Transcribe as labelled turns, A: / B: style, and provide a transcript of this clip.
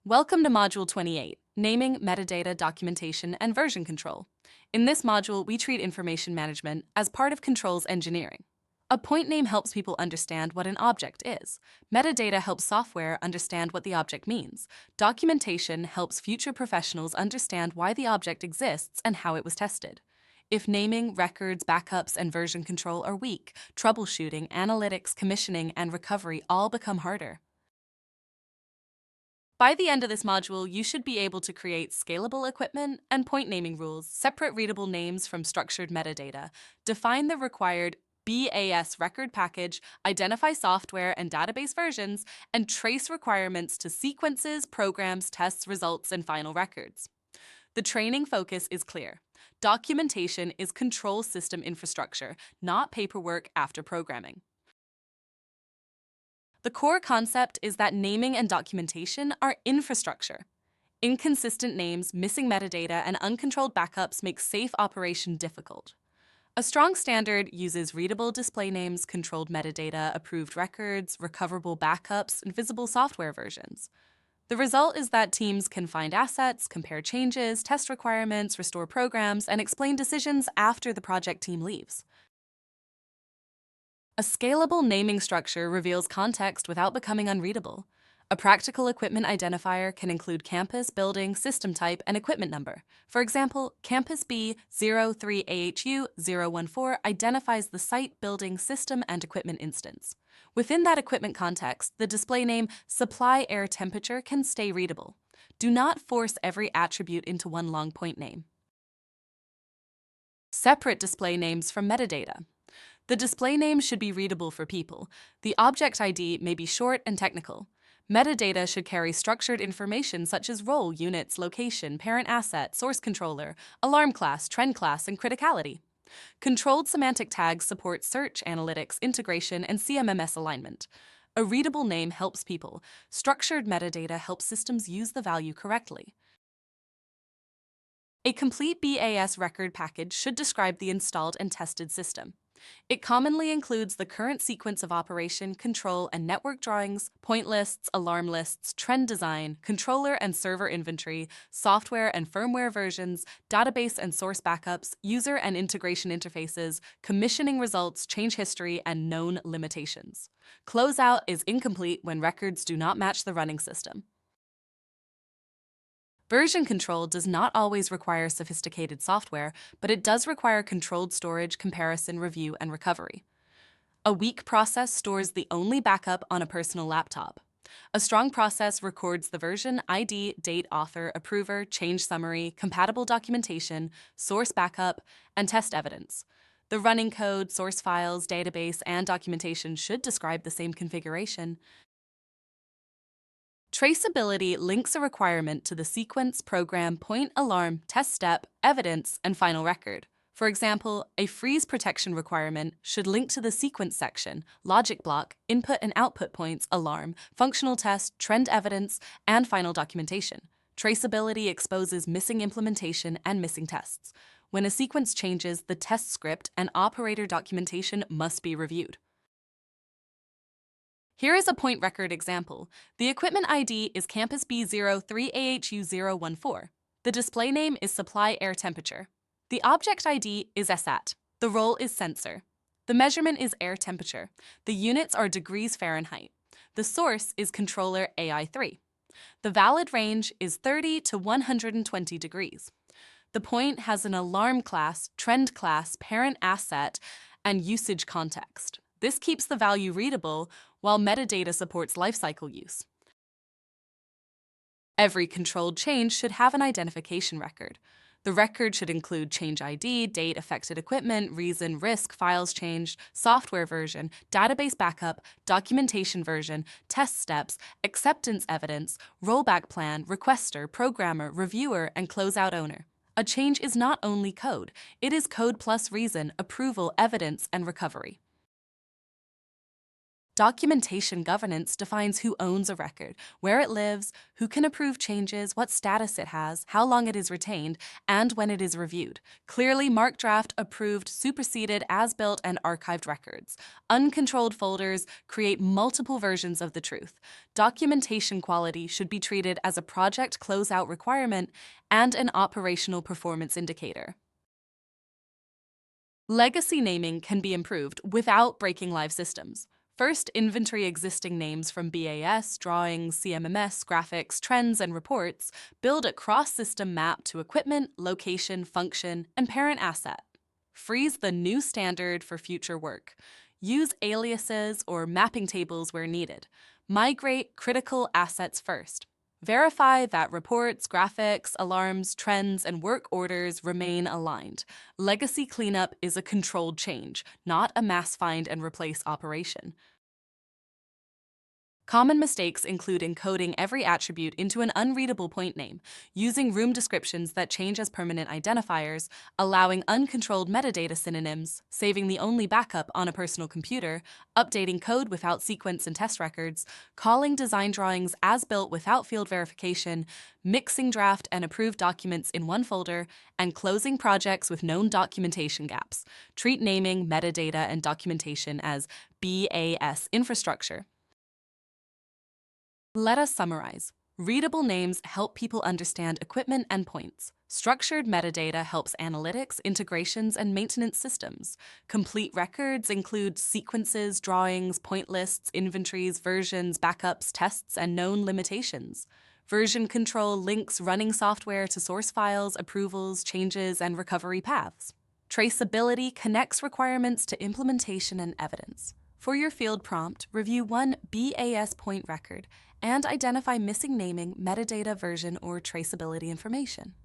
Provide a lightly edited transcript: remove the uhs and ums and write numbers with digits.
A: Welcome to Module 28, Naming, Metadata, Documentation, and Version Control. In this module, we treat information management as part of controls engineering. A point name helps people understand what an object is. Metadata helps software understand what the object means. Documentation helps future professionals understand why the object exists and how it was tested. If naming, records, backups, and version control are weak, troubleshooting, analytics, commissioning, and recovery all become harder. By the end of this module, you should be able to create scalable equipment and point naming rules, separate readable names from structured metadata, define the required BAS record package, identify software and database versions, and trace requirements to sequences, programs, tests, results, and final records. The training focus is clear. Documentation is control system infrastructure, not paperwork after programming. The core concept is that naming and documentation are infrastructure. Inconsistent names, missing metadata, and uncontrolled backups make safe operation difficult. A strong standard uses readable display names, controlled metadata, approved records, recoverable backups, and visible software versions. The result is that teams can find assets, compare changes, test requirements, restore programs, and explain decisions after the project team leaves. A scalable naming structure reveals context without becoming unreadable. A practical equipment identifier can include campus, building, system type, and equipment number. For example, Campus B03AHU014 identifies the site, building, system, and equipment instance. Within that equipment context, the display name supply air temperature can stay readable. Do not force every attribute into one long point name. Separate display names from metadata. The display name should be readable for people. The object ID may be short and technical. Metadata should carry structured information such as role, units, location, parent asset, source controller, alarm class, trend class, and criticality. Controlled semantic tags support search, analytics, integration, and CMMS alignment. A readable name helps people. Structured metadata helps systems use the value correctly. A complete BAS record package should describe the installed and tested system. It commonly includes the current sequence of operation, control, and network drawings, point lists, alarm lists, trend design, controller and server inventory, software and firmware versions, database and source backups, user and integration interfaces, commissioning results, change history, and known limitations. Closeout is incomplete when records do not match the running system. Version control does not always require sophisticated software, but it does require controlled storage, comparison, review, and recovery. A weak process stores the only backup on a personal laptop. A strong process records the version, ID, date, author, approver, change summary, compatible documentation, source backup, and test evidence. The running code, source files, database, and documentation should describe the same configuration. Traceability links a requirement to the sequence, program, point, alarm, test step, evidence, and final record. For example, a freeze protection requirement should link to the sequence section, logic block, input and output points, alarm, functional test, trend evidence, and final documentation. Traceability exposes missing implementation and missing tests. When a sequence changes, the test script and operator documentation must be reviewed. Here is a point record example. The equipment ID is Campus B03AHU014. The display name is Supply Air Temperature. The object ID is SAT. The role is Sensor. The measurement is air temperature. The units are degrees Fahrenheit. The source is Controller AI3. The valid range is 30 to 120 degrees. The point has an alarm class, trend class, parent asset, and usage context. This keeps the value readable, while metadata supports lifecycle use. Every controlled change should have an identification record. The record should include change ID, date, affected equipment, reason, risk, files changed, software version, database backup, documentation version, test steps, acceptance evidence, rollback plan, requester, programmer, reviewer, and closeout owner. A change is not only code, it is code plus reason, approval, evidence, and recovery. Documentation governance defines who owns a record, where it lives, who can approve changes, what status it has, how long it is retained, and when it is reviewed. Clearly marked draft, approved, superseded, as-built, and archived records. Uncontrolled folders create multiple versions of the truth. Documentation quality should be treated as a project closeout requirement and an operational performance indicator. Legacy naming can be improved without breaking live systems. First, inventory existing names from BAS, drawings, CMMS, graphics, trends, and reports. Build a cross-system map to equipment, location, function, and parent asset. Freeze the new standard for future work. Use aliases or mapping tables where needed. Migrate critical assets first. Verify that reports, graphics, alarms, trends, and work orders remain aligned. Legacy cleanup is a controlled change, not a mass find and replace operation. Common mistakes include encoding every attribute into an unreadable point name, using room descriptions that change as permanent identifiers, allowing uncontrolled metadata synonyms, saving the only backup on a personal computer, updating code without sequence and test records, calling design drawings as built without field verification, mixing draft and approved documents in one folder, and closing projects with known documentation gaps. Treat naming, metadata, and documentation as BAS infrastructure. Let us summarize. Readable names help people understand equipment endpoints. Structured metadata helps analytics, integrations, and maintenance systems. Complete records include sequences, drawings, point lists, inventories, versions, backups, tests, and known limitations. Version control links running software to source files, approvals, changes, and recovery paths. Traceability connects requirements to implementation and evidence. For your field prompt, review one BAS point record and identify missing naming, metadata, version, or traceability information.